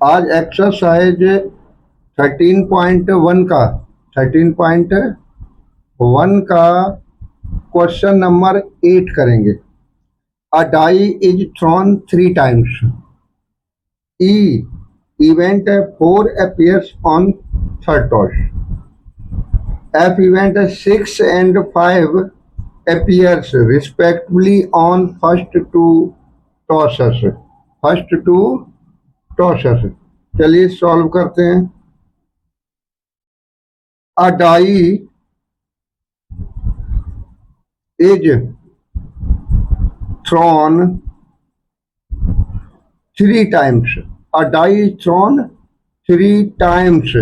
आज एक्सरसाइज 13.1 का question number 8 करेंगे। A die is thrown 3 times. E event 4 appears on third toss. F event 6 and 5 appears respectively on first two tosses. First two tosses. चलिए solve करते हैं। A die is thrown 3 times. A die thrown 3 times.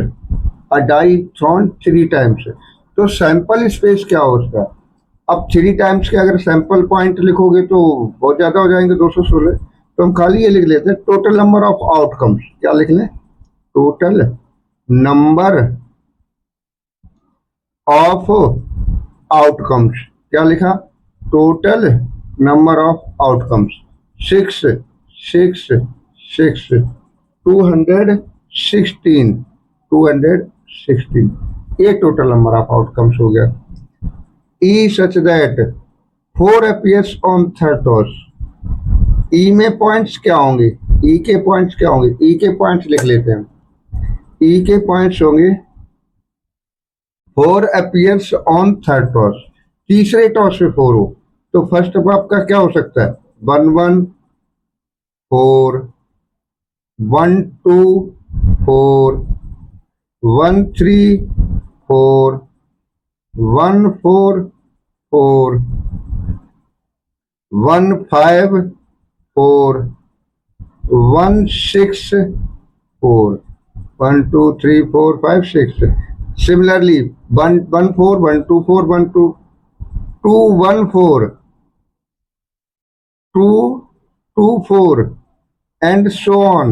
A die thrown 3 times. तो sample space क्या हो उसका? अब 3 times के अगर सैंपल पॉइंट लिखोगे तो बहुत ज्यादा हो जाएंगे, 216। तो हम खाली ये लिख लेते हैं टोटल नंबर ऑफ आउटकम्स। क्या लिख लें? Total number of outcomes. क्या लिखा? Total number of outcomes 6 6 6 216 216। ये टोटल नंबर ऑफ आउटकम्स हो गया। E such that 4 appears on third toss। E में पॉइंट्स क्या होंगे? ई के पॉइंट्स क्या होंगे? ई के पॉइंट्स लिख लेते हैं। ई के पॉइंट्स होंगे 4 appears on third toss। तीसरे टॉस पे 4 हो तो फर्स्ट ऑफ आपका क्या हो सकता है? 1 1 4 1 2 4 1 3 4 1 4 4 1 5 4 1 6 4 1 2 3 4 5 6। Similarly 1 1 4 1 2 4 1 2 2 1 4 2 2 4 and so on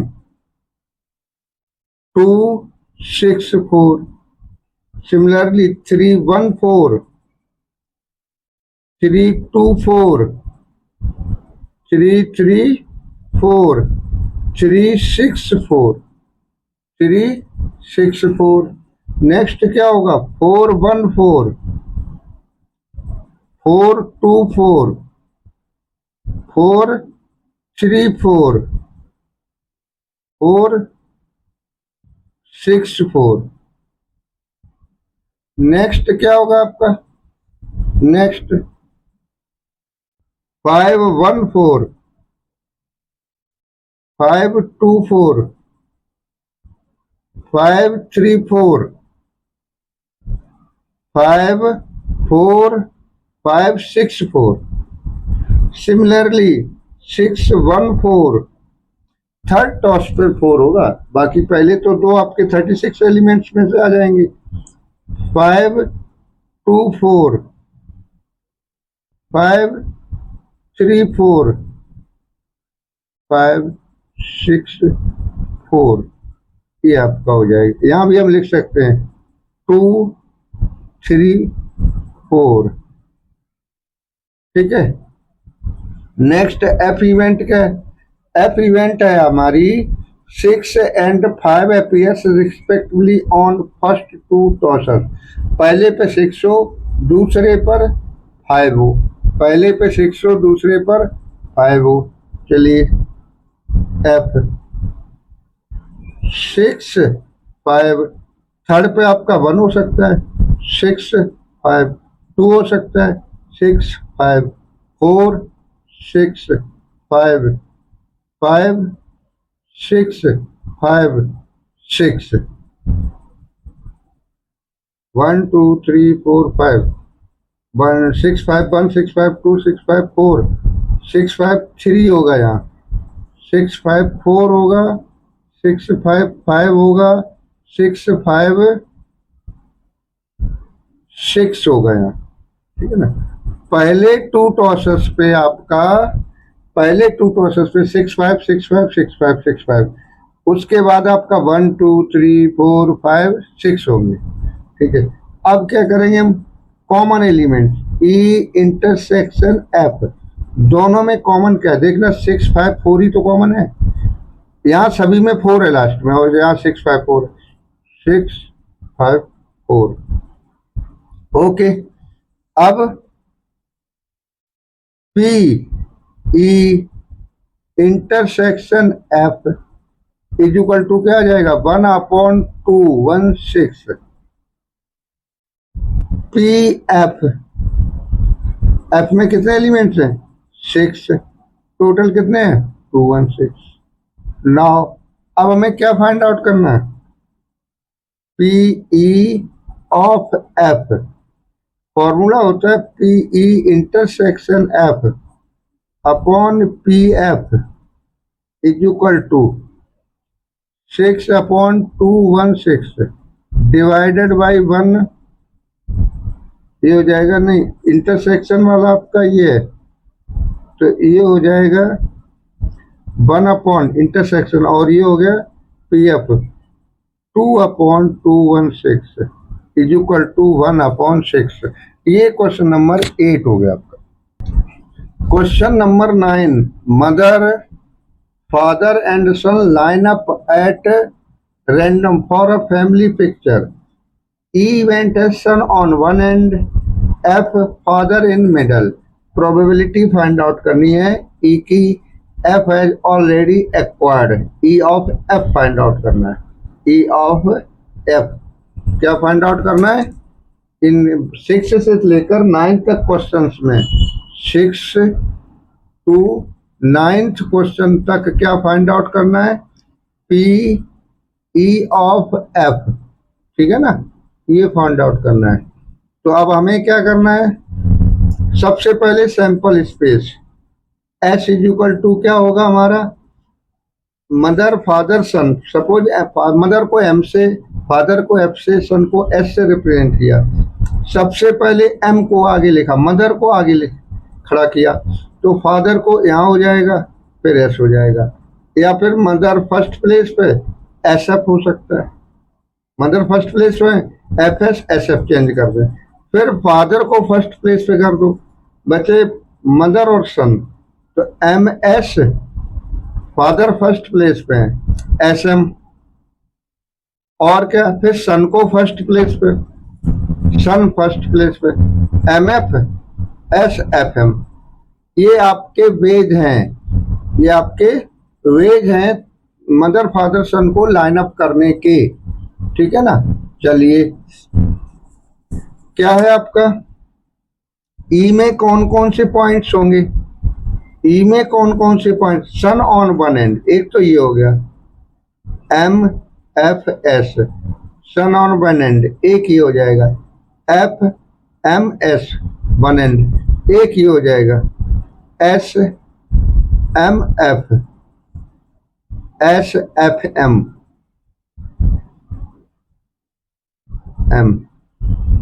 2 6 4। Similarly 3 1 4 3 2 4 3 3 4 3 6 4 3 6 4। Next क्या होगा? 4 1 4 4 2 4 4 3 4 4 6 4। नेक्स्ट क्या होगा आपका? नेक्स्ट 5 1 4 5 2 4 5 3 4 5 4 5 6 4। सिमिलरली 6 1 4 थर्ड टॉस पे 4 होगा, बाकी पहले तो दो आपके 36 एलिमेंट्स में से आ जाएंगे। 5 2 4 5 3 4 5 6 4। ये आपका हो जाएगा। यहां भी हम लिख सकते हैं 2 3 4। ठीक है। नेक्स्ट एफ इवेंट क्या है? एफ इवेंट है हमारी 6 and 5 appears respectively on first two tosses। पहले पे 6 हो, दूसरे पर 5 हो। पहले पे 6 हो, दूसरे पर 5 हो। चलिए एफ 6 5। थर्ड पे आपका 1 हो सकता है, 6 5। 2 हो सकता है, 6 5। 4 6 5 5 6 5 6। 1 2 3 4 5 1 6 5 1 6 5 2 6 5 4 6 5 3 होगा। यहाँ 6 5 4 होगा, 6 5 5 होगा, 6 5 6 होगा यहाँ। ठीक है ना। पहले टू टॉसर्स पे आपका, पहले टू टॉसर्स पे 6 5 6 5 6 5 6 5। उसके बाद आपका 1 2 3 4 5 6 होंगे। ठीक है। अब क्या करेंगे हम? कॉमन एलिमेंट ई इंटरसेक्शन एफ। दोनों में कॉमन क्या है देखना, 6 5 4 ही तो कॉमन है। यहाँ सभी में 4 है लास्ट में, और यहाँ 654, 654। ओके, अब P E intersection F is equal to क्या आ जाएगा, 1/216 पी एफ। एफ में कितने एलिमेंट्स हैं, 6, टोटल कितने हैं, 216। नाउ अब हमें क्या फाइंड आउट करना है, P E of F. Formula होता है P E intersection F upon P F is equal to 6/216 divided by 1। ये हो जाएगा, नहीं इंटरसेक्शन वाला आपका ये है, तो ये हो जाएगा 1 अपॉन इंटरसेक्शन, और ये हो गया P F 2/216 is equal to 1/6। ये क्वेश्चन नंबर 8 हो गया आपका। Question number 9, mother father and son line up at random for a family picture. E went as son on one end, F father in middle। Probability find out करनी है E की, F has already acquired, E of F find out करना है, E of F क्या find out करना है, इन 6 से लेकर 9 तक क्वेश्चंस में, 6 to 9th क्वेश्चन तक क्या फाइंड आउट करना है, P E ऑफ F, ठीक है ना, ये फाइंड आउट करना है। तो अब हमें क्या करना है, सबसे पहले sample space S is equal to क्या होगा हमारा, mother father son. Suppose mother को M से, फादर को F से, सन को S से रिप्रेजेंट किया। सबसे पहले M को आगे लिखा, मदर को आगे खड़ा किया, तो फादर को यहाँ हो जाएगा, फिर S हो जाएगा, या फिर मदर फर्स्ट प्लेस पे SF हो सकता है, मदर फर्स्ट प्लेस पे FS SF चेंज कर दें, फिर फादर को फर्स्ट प्लेस पे कर दो, बचे मदर और सन, तो MS फादर फर्स्ट प्लेस पे है, SM, और क्या, फिर सन को फर्स्ट प्लेस पे, सन फर्स्ट प्लेस पे, MF SFM। ये आपके वेज हैं, ये आपके वेज हैं मदर फादर सन को लाइन अप करने के, ठीक है ना। चलिए, क्या है आपका, ई में कौन कौन से पॉइंट्स होंगे, ई में कौन कौन से point, son on one end, एक तो ये हो गया MFS, son on one end एक ही हो जाएगा, FMS वन एंड एक ही हो जाएगा, SMF SFM M।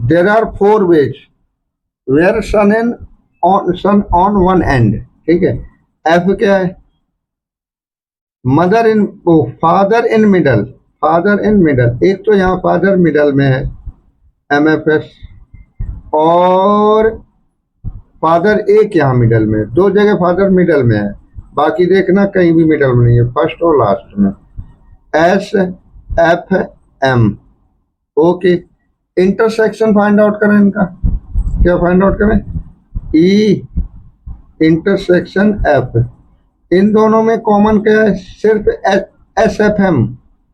There are 4 ways where sun on one end, ठीक है। F क्या है, mother in, father in middle, father in middle, एक तो यहाँ फादर मिडल में है MFS, और फादर एक यहाँ मिडल में, 2 जगह फादर मिडल में है, बाकी देखना कहीं भी मिडल में नहीं है, फर्स्ट और लास्ट में, SFM। Okay, intersection find out करें इनका, क्या फाइंड आउट करें, E इंटरसेक्शन F। इन दोनों में कॉमन क्या है, सिर्फ SFM,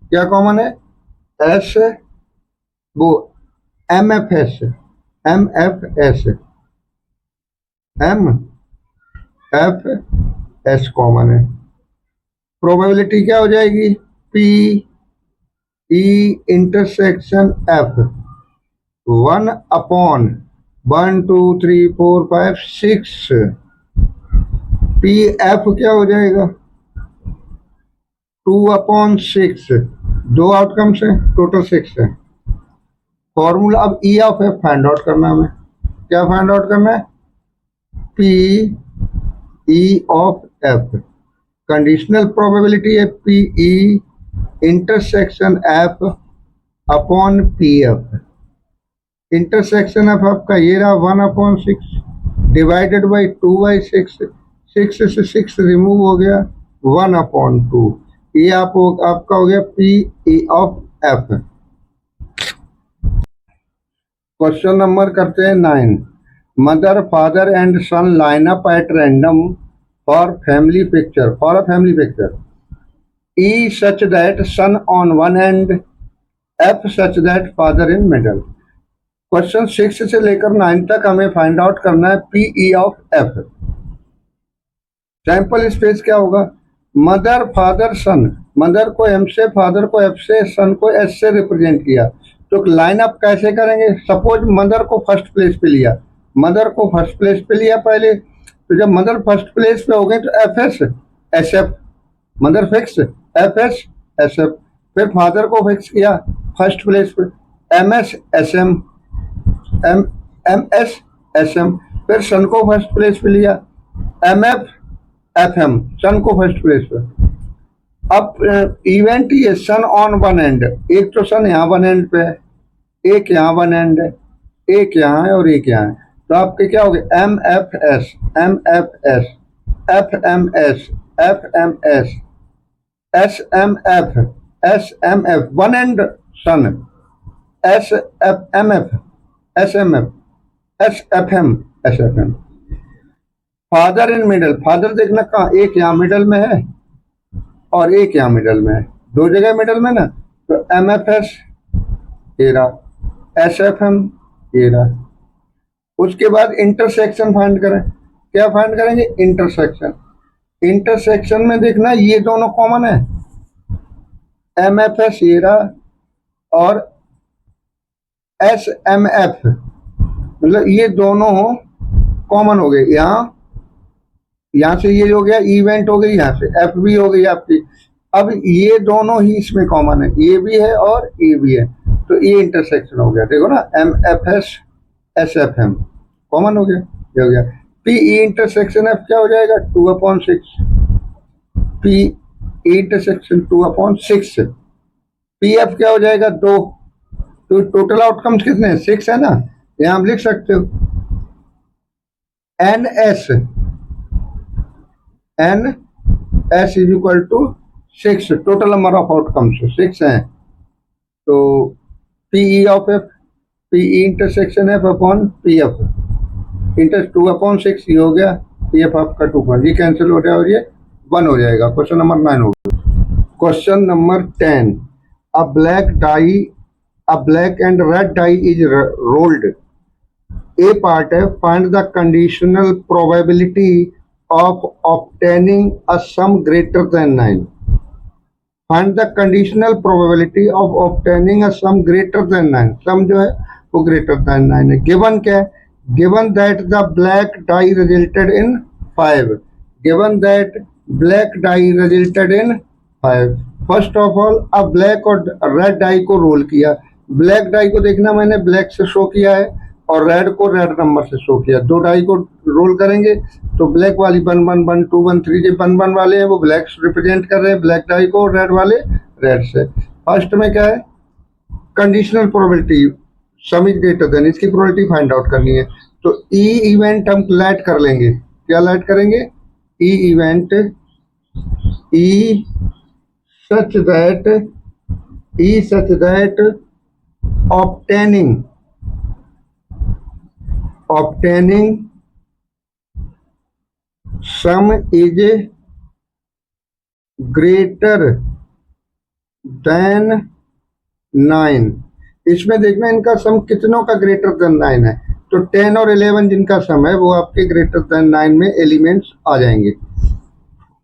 क्या कॉमन है, S वो MFS MFS कॉमन है। प्रोबेबिलिटी क्या हो जाएगी, P E intersection F 1/1 2 3 4 5 6। PF क्या हो जाएगा, 2/6, 2 आउटकम्स है, टोटल 6 है। फॉर्मूला, अब E of F find out करना है हमें, क्या फाइंड आउट करना है, P E of F। Conditional probability है P E intersection F upon PF। Intersection of आपका ये रहा 1/6 डिवाइडेड बाई 2/6, 6 से 6 रिमूव हो गया, 1/2। ये आपका हो गया P E of F. Question number करते हैं 9। Mother father and son line up at random for family picture for a family picture E such that son on one end F such that father in middle. Question 6 से लेकर 9 तक हमें find out करना है PE of F. Sample space क्या होगा? Mother father son, mother को M से, फादर को एफ से, सन को एस से रिप्रेजेंट किया। तो लाइन अप कैसे करेंगे? सपोज मदर को फर्स्ट प्लेस पे लिया, मदर को फर्स्ट प्लेस पे लिया पहले, तो जब मदर फर्स्ट प्लेस पे हो गए तो F S S F, mother fix F S S F. फिर फादर को फिक्स किया फर्स्ट प्लेस पे, M S S M, M M S S M. फिर सन को फर्स्ट प्लेस पे लिया, M F F M, son को first place पे। अब इवेंट ये सन ऑन वन एंड, एक तो सन यहाँ वन एंड पे है, एक यहाँ वन एंड है, एक यहाँ है और एक यहाँ है। तो आपके क्या हो गए? M F S, M F S, F M S, F M S, S M F, S M F, one end son, S F M F, S M F, S F M, S F M. Father in middle, father देखना कहाँ, एक यहाँ middle में है और एक यहाँ middle में है, दो जगह मिडल में ना। तो एम एफ एस ये रहा, एस एफ एम ये रहा। उसके बाद इंटरसेक्शन फाइंड करें। क्या फाइंड करेंगे? इंटरसेक्शन। इंटरसेक्शन में देखना ये दोनों कॉमन है, एम एफ एस ये रहा और एस एम एफ, मतलब ये दोनों कॉमन हो गए। यहाँ से ये हो गया इवेंट हो गई, यहाँ से एफ भी हो गई आपकी। अब ये दोनों ही इसमें कॉमन है, ये भी है और ये भी है, तो ये इंटरसेक्शन हो गया। देखो ना, M F S S F M common हो गया, ये हो गया। पी ई इंटरसेक्शन एफ क्या हो जाएगा? 2/6। P E intersection 2/6। P F क्या हो जाएगा? 2। तो टोटल आउटकम्स कितने हैं? 6 है ना, यहाँ आप लिख सकते हो N S, N S is equal to 6, total number of outcomes 6 हैं। तो PE of F, PE intersection F upon P F, इंटर 2/6 ये हो गया, पी एफ आपका 2, ये कैंसिल हो जाएगा और ये 1 हो जाएगा। क्वेश्चन नंबर 9 हो गया। Question number 10। A black and red die is rolled. A part है, find the conditional probability of obtaining a sum greater than 9. Find the conditional probability of obtaining a sum greater than 9. Sum जो है वो greater than 9 है। Given क्या है? Given that the black die resulted in 5. Given that black die resulted in 5. First of all, अब black और red die को role किया। black die को देखना मैंने black से शो किया है और रेड को रेड नंबर से शो किया। दो डाई को रोल करेंगे तो ब्लैक वाली 1 1 1 2 1 3 जो 1 1 वाले हैं वो ब्लैक रिप्रेजेंट कर रहे हैं ब्लैक डाई को, रेड वाले रेड से। फर्स्ट में क्या है? Conditional probability, some is greater than, इसकी प्रोबेबिलिटी फाइंड आउट करनी है। तो ई इवेंट हम लैट कर लेंगे। क्या लैट करेंगे? E event, E such that obtaining sum is greater than 9। इसमें देखना इनका सम कितनों का ग्रेटर देन 9 है। तो 10 और 11 जिनका सम है वो आपके ग्रेटर देन 9 में एलिमेंट्स आ जाएंगे।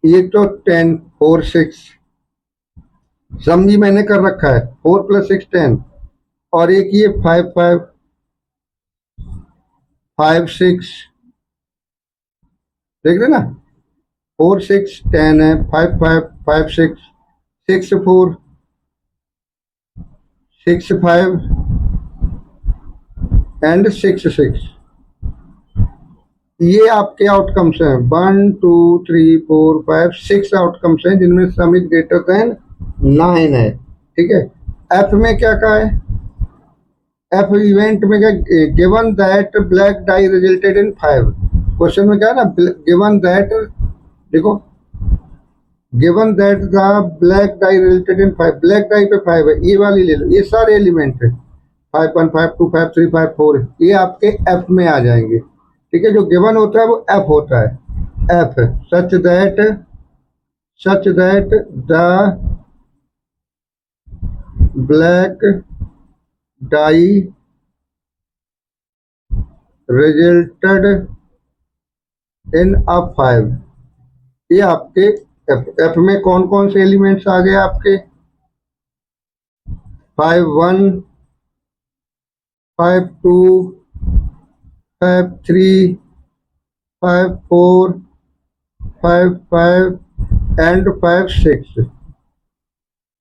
ये तो 10 4 6 सम भी मैंने कर रखा है, 4 + 6 10, और एक ये 5 5 5 6, देख रहे ना, 4 6 10 है, 5 5 5 6 6 4 6 5 एंड 6 6। ये आपके आउटकम्स हैं 1 2 3 4 5 6 आउटकम्स हैं जिनमें सम इज ग्रेटर देन 9 है। ठीक है। एफ में क्या कहा है? एफ इवेंट में क्या? Given that black die resulted in 5। Question में क्या है ना, गिवन दैट, देखो given that the black die resulted in 5, black dye पे 5 है, ये वाली ले लो, ये सारे एलिमेंट है 5 1 5 2 5 3 5 4, ये आपके एफ में आ जाएंगे। ठीक है, जो गिवन होता है वो एफ होता है, F such that the black die resulted in a 5, ये आपके एफ में कौन कौन से एलिमेंट्स आ गए आपके, 5 1 5 2 5 3 5 4 5 5 एंड 5 6।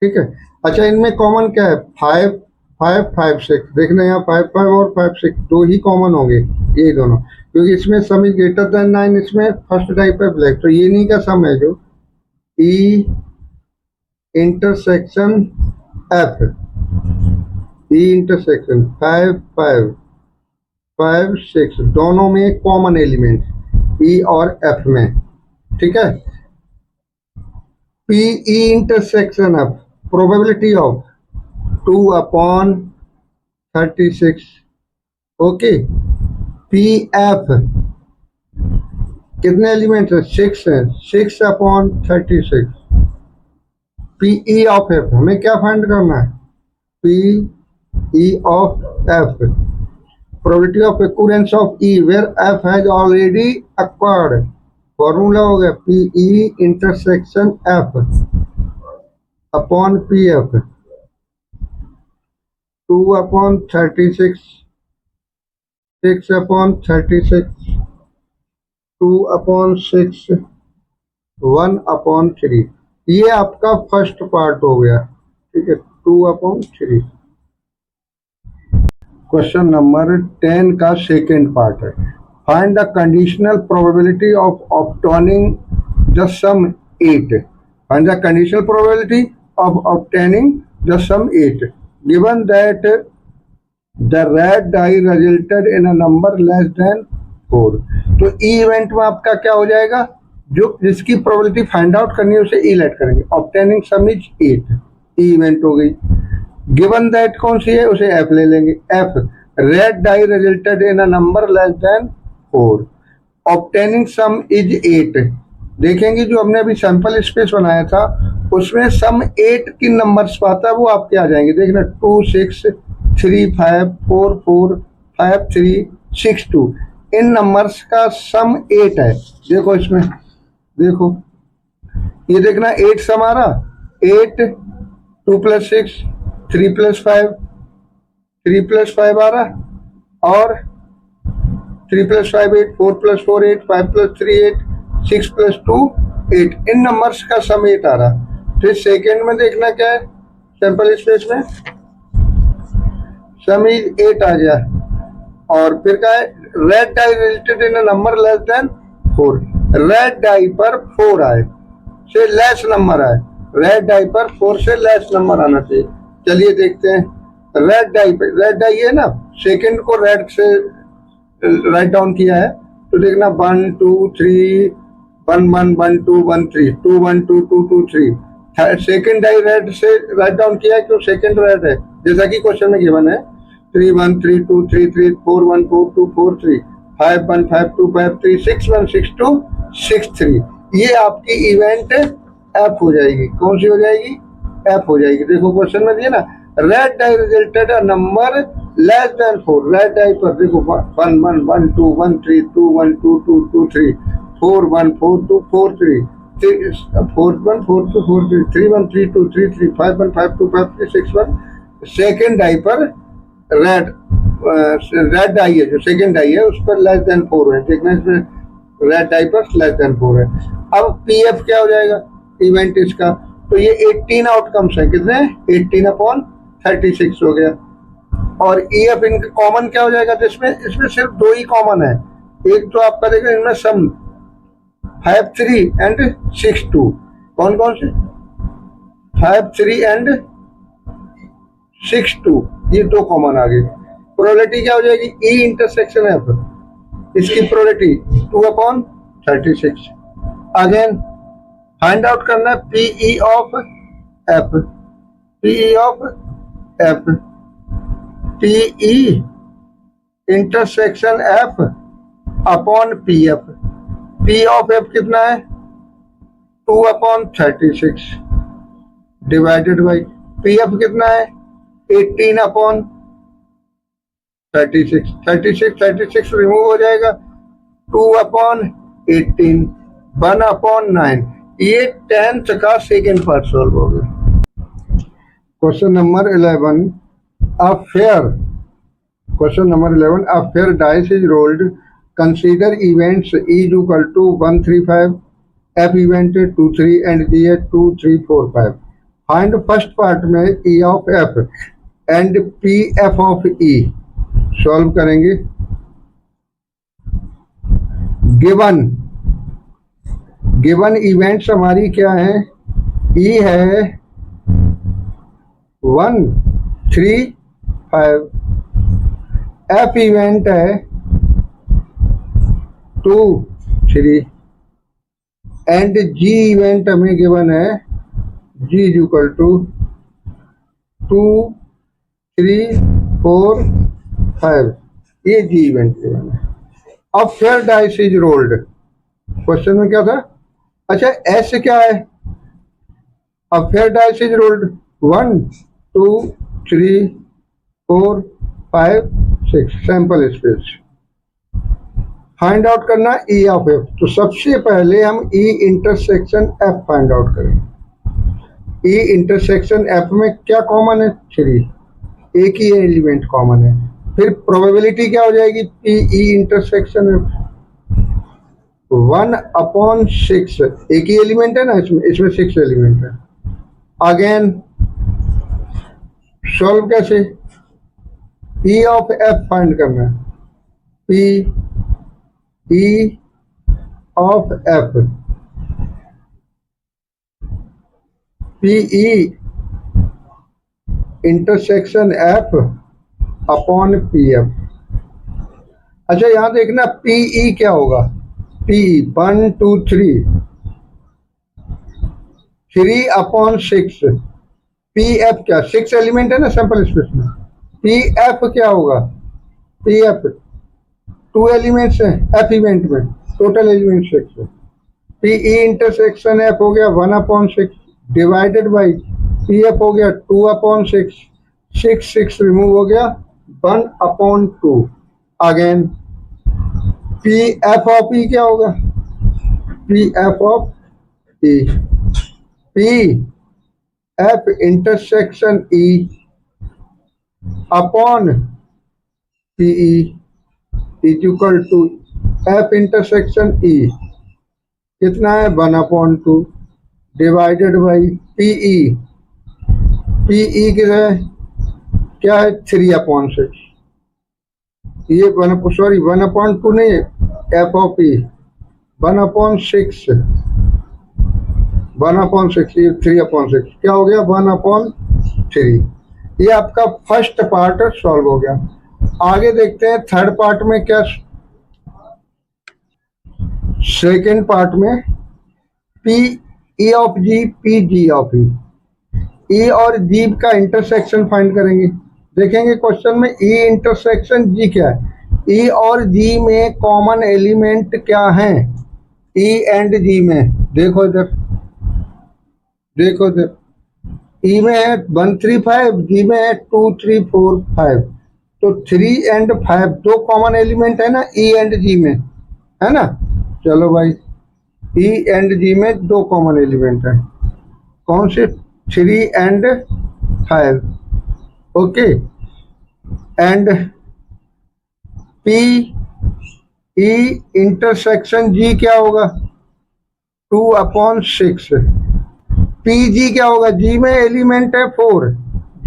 ठीक है, अच्छा इनमें कॉमन क्या है, 5 5 5 6, देखना यहाँ 5 5 और 5 6 दो ही कॉमन होंगे, यही दोनों, क्योंकि इसमें सम इज ग्रेटर देन 9, इसमें फर्स्ट टाइप है ब्लैक, तो ये नहीं का सम है जो ई इंटरसेक्शन एफ, ई इंटरसेक्शन 5 5 5 6 दोनों में कॉमन एलिमेंट ई और एफ में। ठीक है, P E intersection F, probability of 2/36, okay. P F कितने एलिमेंट है, 6 है, 6/36। पी ई ऑफ एफ हमें क्या फाइंड करना है, P E of F, probability of occurrence of E where F has already acquired, formula हो गया P E intersection F upon P F, 2/36, 6/36, 2/6, 1/3, ये आपका फर्स्ट पार्ट हो गया। ठीक है, 2/3। क्वेश्चन नंबर 10 का सेकेंड पार्ट है, find the conditional probability of obtaining the sum 8, find the conditional probability of obtaining the sum 8 given that the red die resulted in a number less than 4। तो ई event में आपका क्या हो जाएगा, जो जिसकी प्रोबेबिलिटी फाइंड आउट करनी है उसे ई लेट करेंगे, obtaining sum is 8, E event हो गई। गिवन दैट कौन सी है, उसे एफ ले लेंगे, F red die resulted in a number less than 4, obtaining sum is 8, देखेंगे जो हमने अभी सैंपल स्पेस बनाया था उसमें सम 8 की नंबर्स पाता है वो आपके आ जाएंगे, देखना 2 6 3 5 4 4 5 3 6 2, इन नंबर्स का सम 8 है। देखो इसमें, देखो ये देखना 8 सम आ रहा, 8 2 + 6 3 + 5 3 + 5 आ रहा, और 3 + 5 8 4 + 4 8 5 + 3 8 6 + 2 8, इन नंबर्स का सम 8 आ रहा। फिर सेकेंड में देखना क्या है, सैंपल स्पेस में सम इज 8 आ गया, और फिर क्या है, red die related in number less than 4, red die पर 4 आए से लेस नंबर आए, रेड डाई पर 4 से लेस नंबर आना चाहिए। चलिए देखते हैं, रेड डाई पे, रेड डाई है ना, सेकंड को रेड से राइट डाउन किया है, तो देखना 1 2 3 1 1 1 2 1 3 2 1 2 2 2 3, सेकंड डाई रेड से राइट डाउन किया है, क्यों सेकंड रेड है, जैसा कि क्वेश्चन में गिवन है 3 1 3 2 3 3 4 1 4 2 4 3 5 1 5 2 5 3 6 1 6 2 6 3, ये आपकी इवेंट एफ हो जाएगी। कौन सी हो जाएगी, एफ हो जाएगी। देखो क्वेश्चन में दिया ना, red die resulted a number less than 4, red die पर देखो 1 1 1 2 1 3 2 1 2 2 2 3 4 1 4 2 4 3 4 1 4 2 4 3 3 1 3 2 3 3 5 1 5 2 5 3 6 1, सेकेंड डाई पर रेड रेड डाई है, जो सेकेंड डाई है उस पर लेस देन 4 है, देखना इसमें रेड डाई पर लेस देन 4 है। अब पी एफ क्या हो जाएगा इवेंट इसका, तो ये 18 आउटकम्स है, कितने 18/36 हो गया, और ई एफ इनका कॉमन क्या हो जाएगा, तो इसमें सिर्फ दो ही कॉमन है, एक तो आपका देखा इनमें सम 5 3 एंड 6 2, कौन कौन से 5 3 एंड 6 2, ये दो कॉमन आ गए। प्रोबेबिलिटी क्या हो जाएगी, ई इंटरसेक्शन एफ, इसकी प्रोबेबिलिटी 2/36, अगेन फाइंड आउट करना है PE of F, PE of F, PE intersection F upon P F. P of F कितना है 2/36 डिवाइडेड बाई पी एफ कितना है 18/36। 36 रिमूव हो जाएगा 2/18 1/9। ये 10th का सेकेंड पार्ट सॉल्व हो गया। Question number 11 a fair, question number 11 a fair dice is rolled, consider events E is equal to 1 3 5, F event 2 3 and G है 2 3 4 5। फाइंड फर्स्ट पार्ट में E of F and P F of E। Solve करेंगे। Given events हमारी क्या है, E है 1 3 5, F event है 2 3 and G event हमें given है G इज इक्वल टू 2 3 4 5। ये G इवेंट गिवन है। अब fair dice is rolled, question में क्या था, अच्छा S क्या है, अब fair dice is rolled 1 2 3 4 5 6 sample space. Find out करना E ऑफ F, तो सबसे पहले हम E intersection F find out करेंगे। E इंटरसेक्शन F में क्या कॉमन है 3, एक ही एलिमेंट कॉमन है। फिर प्रोबेबिलिटी क्या हो जाएगी PE इंटरसेक्शन F 1/6, एक ही एलिमेंट है ना, इसमें 6 एलिमेंट है। अगेन सॉल्व कैसे, E ऑफ F फाइंड करना है, E of F, PE intersection F upon PF। अच्छा यहां देखना PE क्या होगा, PE 1 2 3 3/6, PF क्या 6 एलिमेंट है ना सैंपल स्पेस में, PF क्या होगा, PF 2 एलिमेंट्स हैं F इवेंट में, टोटल एलिमेंट 6 है। PE इंटरसेक्शन F हो गया 1/6 डिवाइडेड बाई PF हो गया 2/6, 6 रिमूव हो गया 1/2। अगेन PF ऑफ E क्या होगा, PF of E, PF intersection E upon PE is equal to F intersection E कितना है 1/2 डिवाइडेड बाई PE, PE क्या है 3/6, ये 1/2 नहीं है, F ऑफ E 1/6, 1/6 ये 3/6 क्या हो गया 1/3। ये आपका फर्स्ट पार्ट सॉल्व हो गया। आगे देखते हैं थर्ड पार्ट में क्या, सेकेंड पार्ट में PE of G PG of E, E और G का इंटरसेक्शन फाइंड करेंगे। देखेंगे क्वेश्चन में E इंटरसेक्शन G क्या है, E और G में कॉमन एलिमेंट क्या है, E एंड G में, देखो इधर देखो इधर, E में है 1 3 5, G में है 2 3 4 5, तो 3 and 5 दो कॉमन एलिमेंट है ना E एंड G में, है ना। चलो भाई E एंड G में दो कॉमन एलिमेंट है, कौन से 3 and 5, okay. And PE intersection G क्या होगा 2/6, PG क्या होगा, G में एलिमेंट है 4,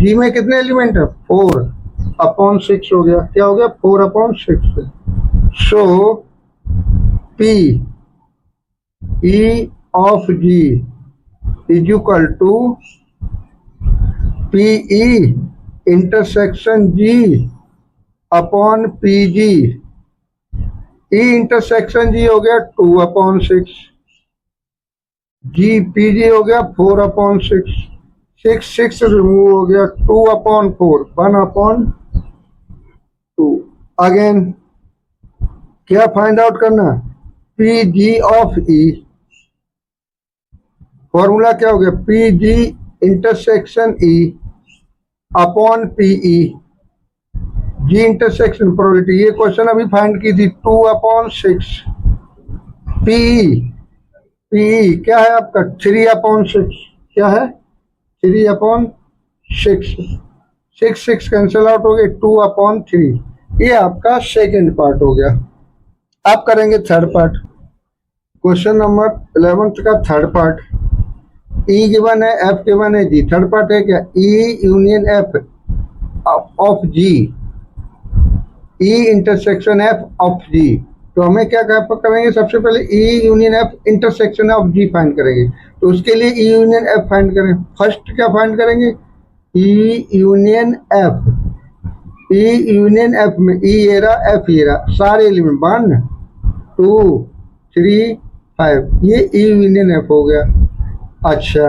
G में कितने एलिमेंट है 4/6 हो गया, क्या हो गया 4/6। So PE of G is equal to PE intersection G upon PG। E intersection G हो गया 2/6 जी पी जी हो गया 4/6, 6 रिमूव हो गया 2/4, 1/2। अगेन क्या फाइंड आउट करना, P G of E, formula क्या हो गया, P G intersection E upon PE, G intersection probability, ये क्वेश्चन अभी फाइंड की थी 2/6, पीई, पीई क्या है आपका 3/6, क्या है 3/6, 6 कैंसिल आउट हो गए 2/3, ये आपका सेकेंड पार्ट हो गया। आप करेंगे थर्ड पार्ट, क्वेश्चन नंबर 11 का थर्ड पार्ट, ई गिवन है एफ गिवन है जी, थर्ड पार्ट है क्या, E union F of G, E intersection F of G. तो हमें क्या करेंगे, सबसे पहले E union F intersection of G find करेंगे। तो उसके लिए ई यूनियन एफ फाइंड करें, फर्स्ट क्या फाइंड करेंगे, E union F, E union F में ई ये रहा एफ ये रहा, सारे एलिमेंट 1 2 3 5, ये ई यूनियन एफ हो गया। अच्छा,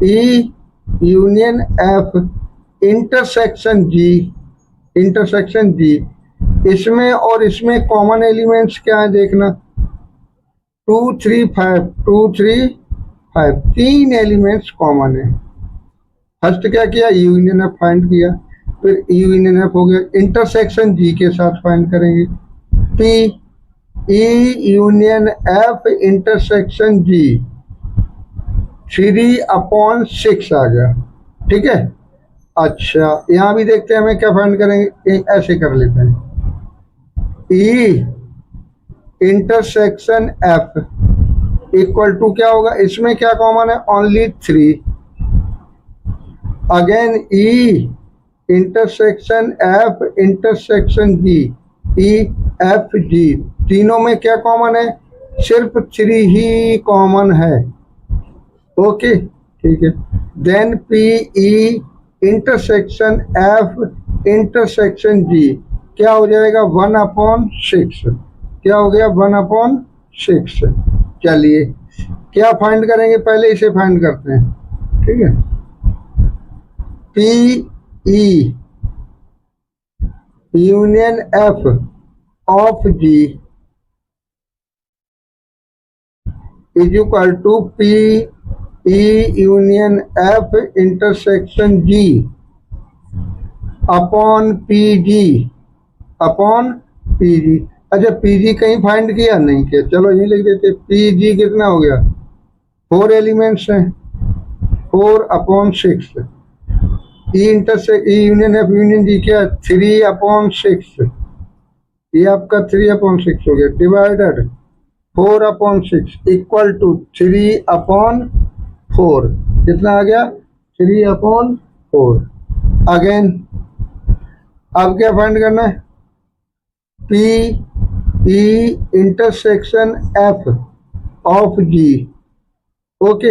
ई यूनियन एफ इंटरसेक्शन जी, इंटरसेक्शन जी, इसमें और इसमें कॉमन एलिमेंट्स क्या है देखना, 2 3 5, 2 3 5, तीन एलिमेंट्स कॉमन है। फर्स्ट क्या किया, यूनियन एफ फाइंड किया, फिर यूनियन एफ हो गया, इंटरसेक्शन जी के साथ फाइंड करेंगे, P E union F intersection G 3/6 आ गया, ठीक है। अच्छा यहाँ भी देखते हैं हमें क्या फाइंड करेंगे, ऐसे कर लेते हैं, E intersection F equal to क्या होगा, इसमें क्या कॉमन है, only 3, again E intersection F intersection G, E F G, तीनों में क्या कॉमन है, सिर्फ 3 ही कॉमन है, ओके ठीक है। Then P E intersection F intersection G क्या हो जाएगा, 1/6, क्या हो गया 1/6। चलिए क्या फाइंड करेंगे, पहले इसे फाइंड करते हैं, ठीक है। P E union F of G is equal to P E union F intersection G upon P G, upon P G. अच्छा पी जी कहीं फाइंड किया नहीं किया, चलो यही लिख देते, पी जी कितना हो गया, 4 एलिमेंट्स हैं, 4/6, E intersect E union F union G क्या 3/6, ये आपका 3/6 हो गया, डिवाइडेड 4/6 इक्वल टू 3/4, कितना आ गया 3/4। अगेन अब क्या फाइंड करना है, P E intersection F of G, okay,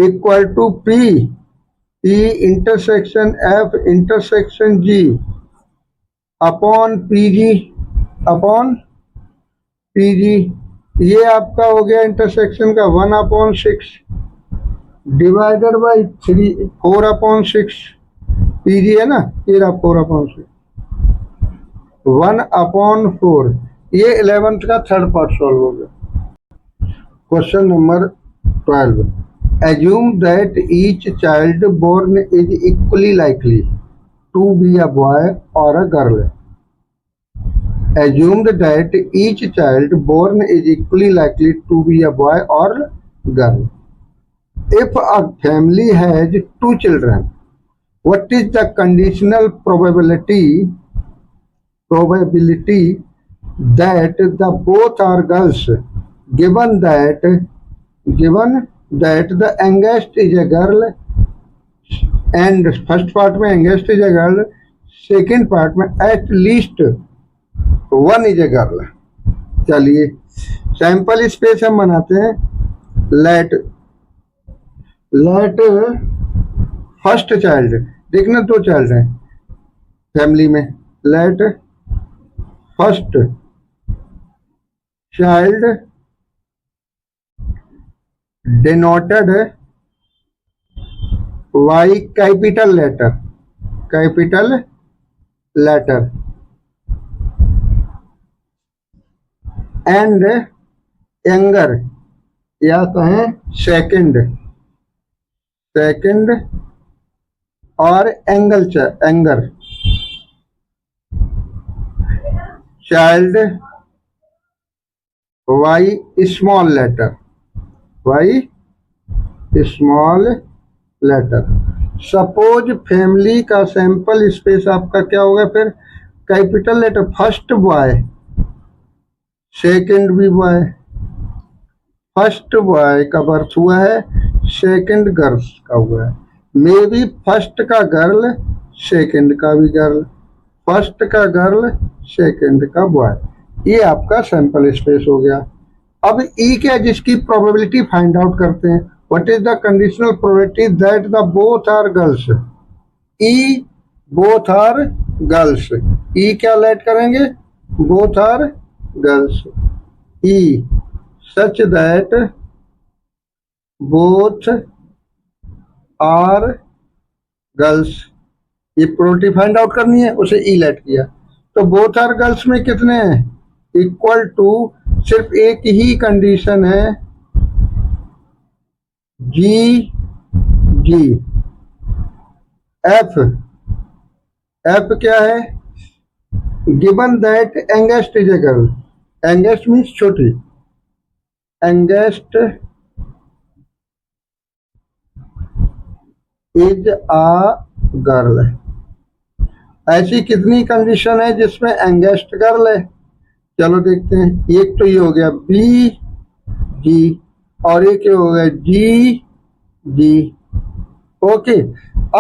equal to P E intersection F intersection G upon P G, upon P G, ये आपका हो गया इंटरसेक्शन का 1/6 डिवाइडेड बाई 4/6, पी जी है ना, ये रहा 4/6, 1/4, ये 11th का थर्ड पार्ट सॉल्व हो गया। Question number 12, assume that each child born is equally likely to be a boy or a girl. Assumed that each child born is equally likely to be a boy or girl. If a family has 2 children, what is the conditional probability that the both are girls, given that the youngest is a girl, and first part में youngest is a girl, second part में at least one is a girl। चलिए sample space हम बनाते हैं, let first child, देखना 2 child हैं family में, let first child denoted by capital letter and anger या कहें सेकंड और younger child Y small letter suppose family का सैंपल स्पेस आपका क्या होगा फिर capital letter first boy second भी बॉय फर्स्ट बॉय का बर्थ हुआ है सेकंड गर्ल्स का हुआ है मे बी फर्स्ट का गर्ल सेकंड का भी गर्ल फर्स्ट का गर्ल सेकंड का बॉय ये आपका सैंपल स्पेस हो गया। अब ई क्या जिसकी प्रोबेबिलिटी फाइंड आउट करते हैं what is the conditional probability that the both are girls E both are girls E क्या लेट करेंगे both are girls E such that both are girls ये प्रोबेबिलिटी फाइंड आउट करनी है उसे ई late किया तो बोथ आर गर्ल्स में कितने हैं इक्वल टू सिर्फ एक ही कंडीशन है जी जी एफ क्या है given that youngest is a girl youngest means छोटी यंगेस्ट इज आ गर्ल ऐसी कितनी कंडीशन है जिसमें यंगेस्ट गर्ल है चलो देखते हैं एक तो ये हो गया बी जी और एक हो गया जी जी ओके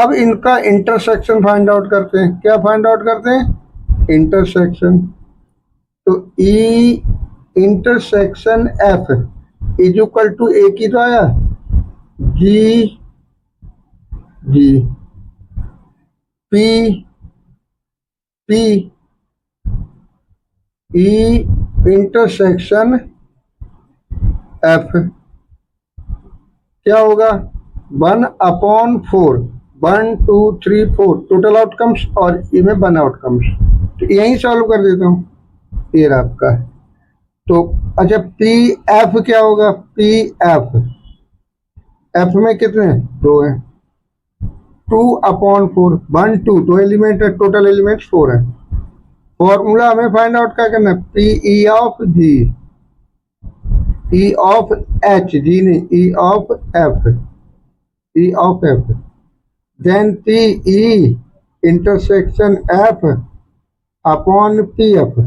अब इनका इंटरसेक्शन फाइंड आउट करते हैं क्या फाइंड आउट करते हैं इंटरसेक्शन तो E intersection F is equal to एक ही तो आया G G P P E intersection F क्या होगा 1/4 1 2 3 4 टोटल आउटकम्स और इनमें 1 आउटकम्स तो यही सॉल्व कर देता हूँ ये आपका तो अच्छा पी एफ क्या होगा पी एफ में कितने दो है 2/4 1 2 दो एलिमेंट है टोटल एलिमेंट 4 है फॉर्मूला हमें फाइंड आउट क्या करना है P E of G E of H G नहीं E of F then P E intersection F upon P F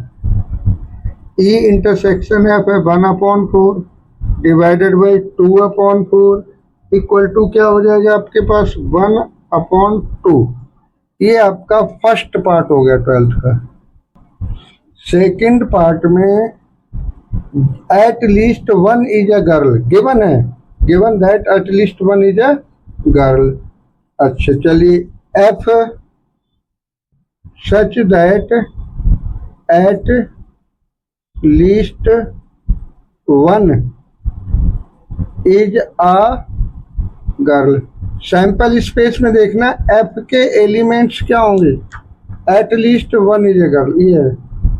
E intersection F है 1/4 डिवाइडेड बाई 2/4 इक्वल टू क्या हो जाएगा आपके पास 1/2 ये आपका फर्स्ट पार्ट हो गया 12th का। सेकंड पार्ट में at least one is a girl given है given that at least one is a girl अच्छा चलिए F such that at least one is a girl sample space में देखना F के एलिमेंट्स क्या होंगे at least one is a girl ये है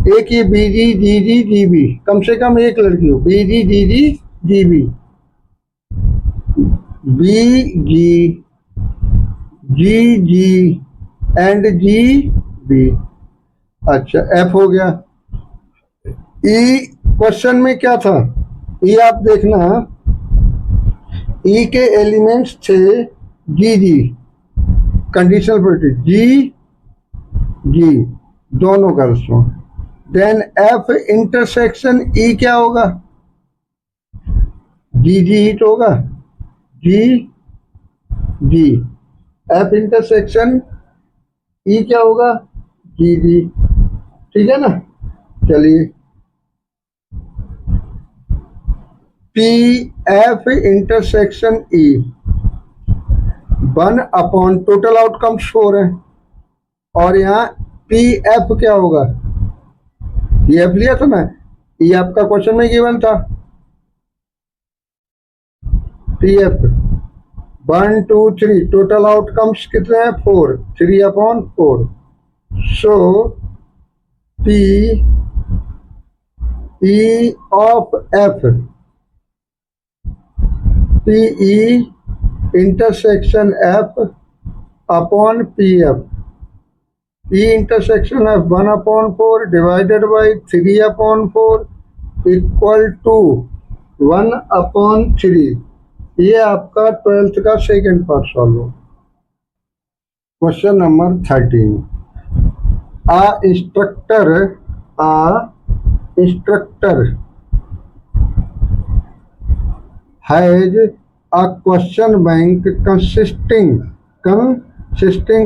एक ही B G G G G B कम से कम एक लड़की हो B G G G G B B G G G and G B अच्छा एफ हो गया ई क्वेश्चन में क्या था ई आप देखना ई के एलिमेंट्स थे जी जी कंडीशनल प्रोपर्टी जी जी दोनों गर्ल्स हों देन एफ इंटरसेक्शन ई क्या होगा जी जी हिट होगा जी जी एफ इंटरसेक्शन ई क्या होगा जी जी ठीक है ना चलिए P F intersection E 1/, total outcome 4 है और यहाँ पी एफ क्या होगा ये एफ लिया था ना ये आपका क्वेश्चन में गिवन था PF 1 2 3 टोटल आउटकम्स कितने हैं 4 3/4 सो PE of F PE intersection F upon PF E intersection of 1/4 divided by 3/4 equal to 1/3। ये आपका 12th का सेकेंड पार्ट सॉल्व हो। Question number 13 instructor has a question bank consisting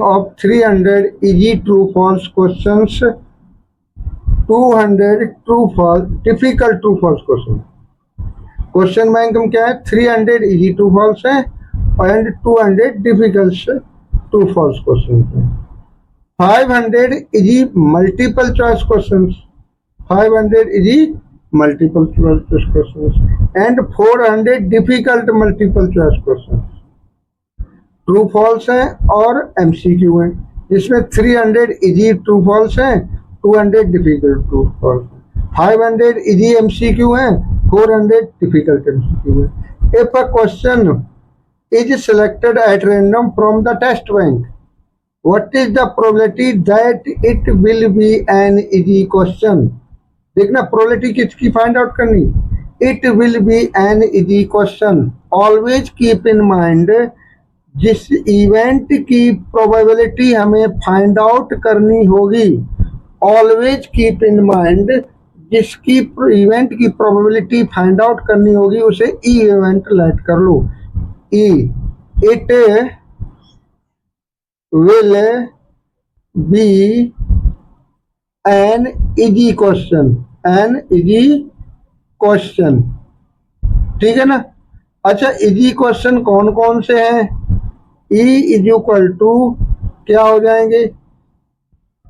of 300 easy true false questions, 200 true false difficult true false question. Question bank में क्या है 300 easy true false है and 200 difficult true false question है। 500 easy multiple choice questions 500 easy multiple choice questions and 400 difficult multiple choice questions. True false है और MCQ है जिसमें 300 easy true false है 200 difficult true false 500 easy MCQ है 400 difficult MCQ है। If a question is selected at random from the test bank, what is the probability that it will be an easy question? देखना probability किसकी find out करनी it will be an easy question। Always keep in mind जिस event की probability हमें find out करनी होगी always keep in mind जिसकी event की प्रोबेबिलिटी फाइंड आउट करनी होगी उसे ई इवेंट लेट कर लो। E it will be an easy question ठीक है ना। अच्छा इजी क्वेश्चन कौन कौन से हैं ई इज इक्वल टू क्या हो जाएंगे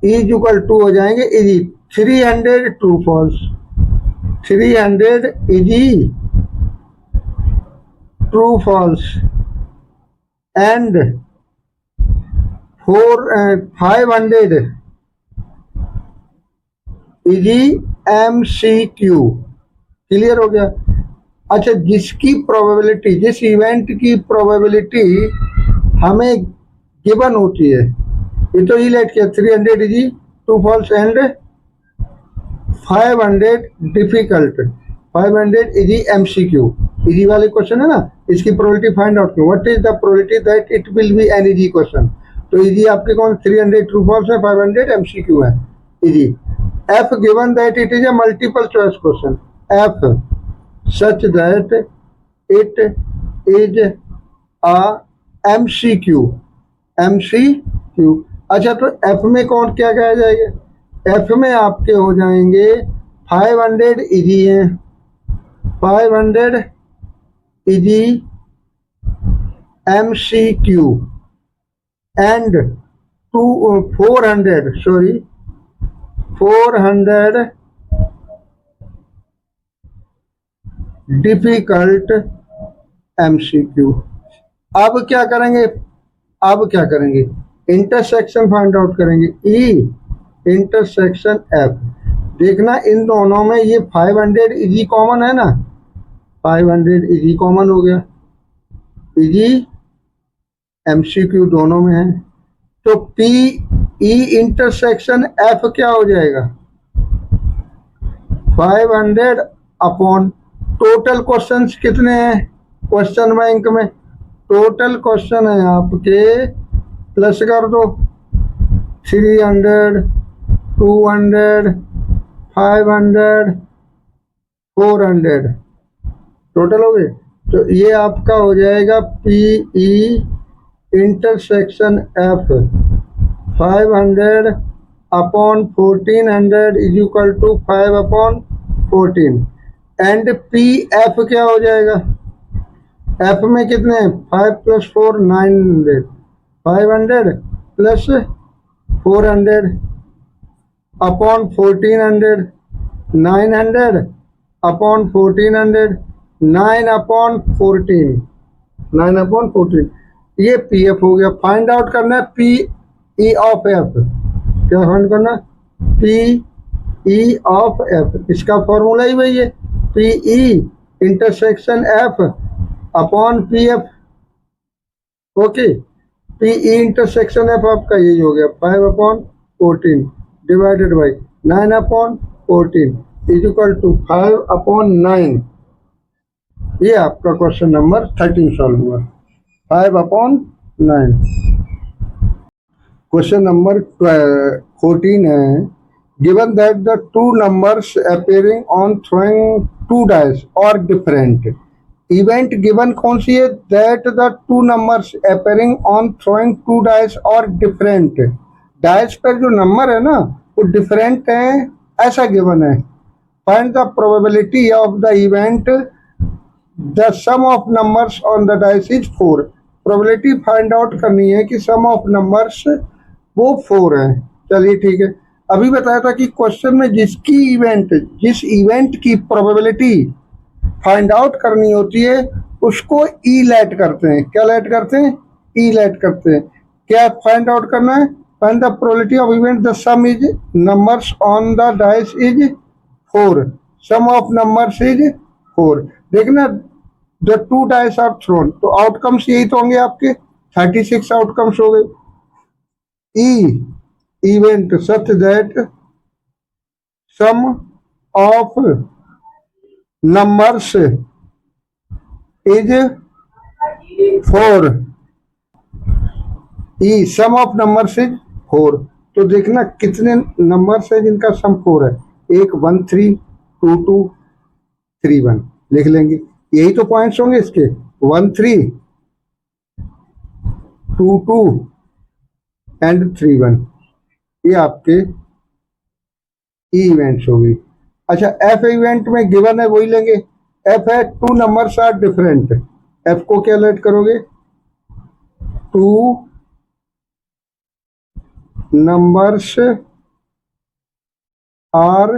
ई इज इक्वल टू हो जाएंगे easy 300 true false 300 easy true false and 500 easy MCQ. Clear हो गया। अच्छा जिसकी प्रोबेबिलिटी जिस इवेंट की प्रोबेबिलिटी हमें गिवन होती है ये तो लेट किया 300 easy true false and 500 difficult 500 easy MCQ. Easy वाले क्वेश्चन है ना इसकी प्रोबेबिलिटी फाइंड आउट करो। What is the probability that it will be an easy question. तो इजी आपके कौन 300 ट्रू फॉल्स है 500 एमसीक्यू है easy. F given that it is a multiple choice question F such that it is a MCQ. अच्छा तो F में कौन क्या कहा जाएगा एफ में आपके हो जाएंगे 500 इजी है 500 easy MCQ and 400 difficult MCQ. अब क्या करेंगे इंटरसेक्शन फाइंड आउट करेंगे ई इंटरसेक्शन एफ। देखना इन दोनों में ये 500 इजी कॉमन है ना 500 इजी कॉमन हो गया इजी एमसीक्यू दोनों में है तो पी ई इंटरसेक्शन एफ क्या हो जाएगा 500 अपॉन टोटल क्वेश्चंस कितने हैं क्वेश्चन बैंक में टोटल क्वेश्चन है आपके प्लस कर दो 300 200 500 400 टोटल हो गए। तो ये आपका हो जाएगा PE intersection F 500 upon 1400 is equal to 5/14 and P F क्या हो जाएगा एफ में कितने 5 + 4 900 500 प्लस 400 अपॉन 1400 900 अपॉन 1400 9/14 9/14, ये पी एफ हो गया। फाइंड आउट करना है पी ई ऑफ एफ। क्या फाइंड करना है? पी ई ऑफ एफ, इसका फॉर्मूला ही वही है, P E intersection F upon P F. Okay, P E intersection F आपका यही हो गया 5/14 divided by 9/14 is equal to 5/9। ये आपका क्वेश्चन नंबर 13 सॉल्व हुआ। 5/9। क्वेश्चन नंबर 14 है, given that the two numbers appearing on throwing two dice are different. Event given कौन सी है? That the two numbers appearing on throwing two dice are different. Dice पर जो number है ना वो डिफरेंट है, ऐसा गिवन है। Find the probability of the event the sum of numbers on the dice is 4। Probability find out करनी है कि सम ऑफ नंबर्स वो 4 है। चलिए ठीक है, अभी बताया था कि क्वेश्चन में जिस इवेंट की प्रोबेबिलिटी फाइंड आउट करनी होती है उसको ई लेट करते हैं। क्या लेट करते हैं? ई लेट करते हैं। क्या फाइंड आउट करना है? Find the probability of event the sum is numbers on the dice is 4। Sum of numbers is 4। देखना, the two dice are thrown, तो आउटकम्स यही तो होंगे आपके, 36 आउटकम्स हो गए। E event such that sum of numbers is 4। E sum of numbers is 4। तो देखना कितने नंबर्स है जिनका सम 4 है। 1 1 3 2 2 3 1 लिख लेंगे। यही तो पॉइंट्स होंगे इसके, 1 3 2 2 एंड 3 1। ये आपके ई इवेंट्स होगी। अच्छा, एफ इवेंट में गिवन है वही लेंगे। एफ है two numbers are different. F को क्या लेट करोगे? Two numbers are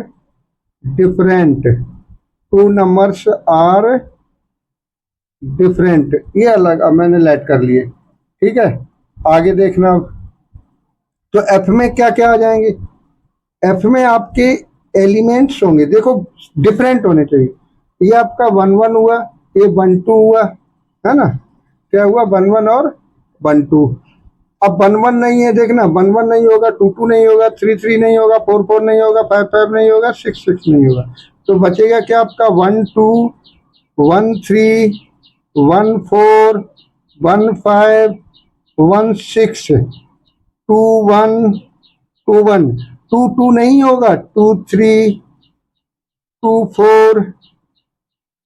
different. Two numbers are different, ये अलग अब मैंने लेट कर लिए। ठीक है, आगे देखना। तो एफ में क्या क्या आ जाएंगे? एफ में आपके एलिमेंट्स होंगे, देखो डिफरेंट होने चाहिए। ये आपका 1 1 हुआ, ये 1 2 हुआ, है ना? क्या हुआ? 1 1 और 1 2। अब 1 1 नहीं है, देखना 1 1 नहीं होगा, 2 2 नहीं होगा, 3 3 नहीं होगा, 4 4 नहीं होगा, 5 5 नहीं होगा, 6 6 नहीं होगा। तो बचेगा क्या आपका? 1 2 1 3 1 4 1 5 1 6 2 1 2 1। 2 2 नहीं होगा, 2 3 2 4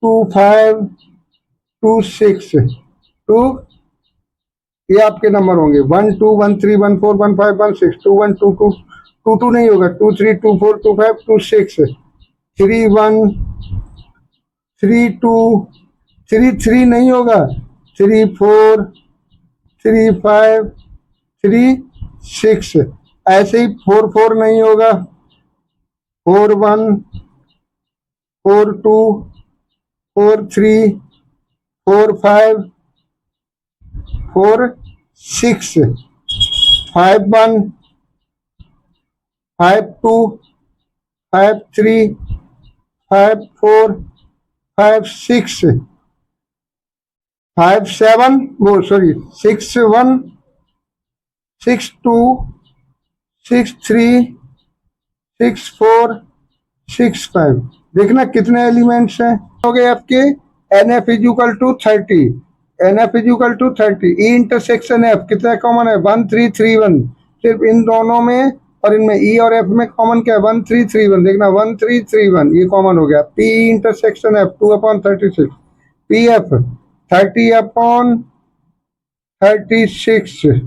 2 5 2 6 2। ये आपके नंबर होंगे 1 2 1 3 1 4 1 5 1 6 2 1 2 2 2 2 नहीं होगा, 2 3 2 4 2 5 2 6 3 1 3 2 3 3 नहीं होगा, 3 4 3 5 3 6। ऐसे ही 4 4 नहीं होगा, 4 1 4 2 4 3 4 5 4 6 5 1 5 2 5 3 5 4 5 6 5 7 वो सॉरी 6 1 6 2 6 3 6 4 6 5। देखना कितने एलिमेंट्स हैं। हो गए आपके n F is equal to 30। N F is equal to 30। E intersection F कितना कॉमन है? 1 3 3 1। सिर्फ इन दोनों में और इनमें ई और एफ में कॉमन क्या है? 1 3 3 1। देखना 1 3 3 1 ये कॉमन हो गया। P intersection F 2/36। P F 30/36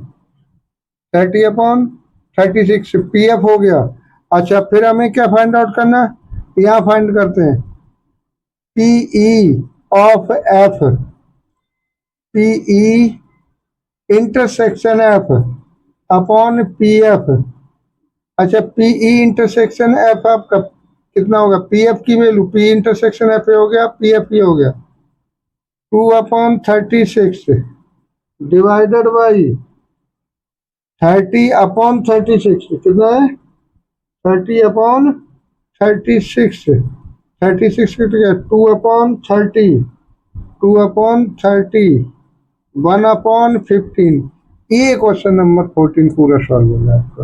30/36 P F हो गया। अच्छा, फिर हमें क्या फाइंड आउट करना है? यहाँ फाइंड करते हैं P E of F. PE intersection F upon P F. अच्छा, पीई इंटरसेक्शन एफ आपका कितना होगा? पी एफ की वैल्यू, पी इंटरसेक्शन एफ हो गया, पी एफ ही हो गया। 2/36 डिवाइडेड बाई 30/36 कितना है 30/36 36 कितना 2/30 2/30 1/15 ये क्वेश्चन नंबर 14 पूरा सॉल्व हो गया आपका।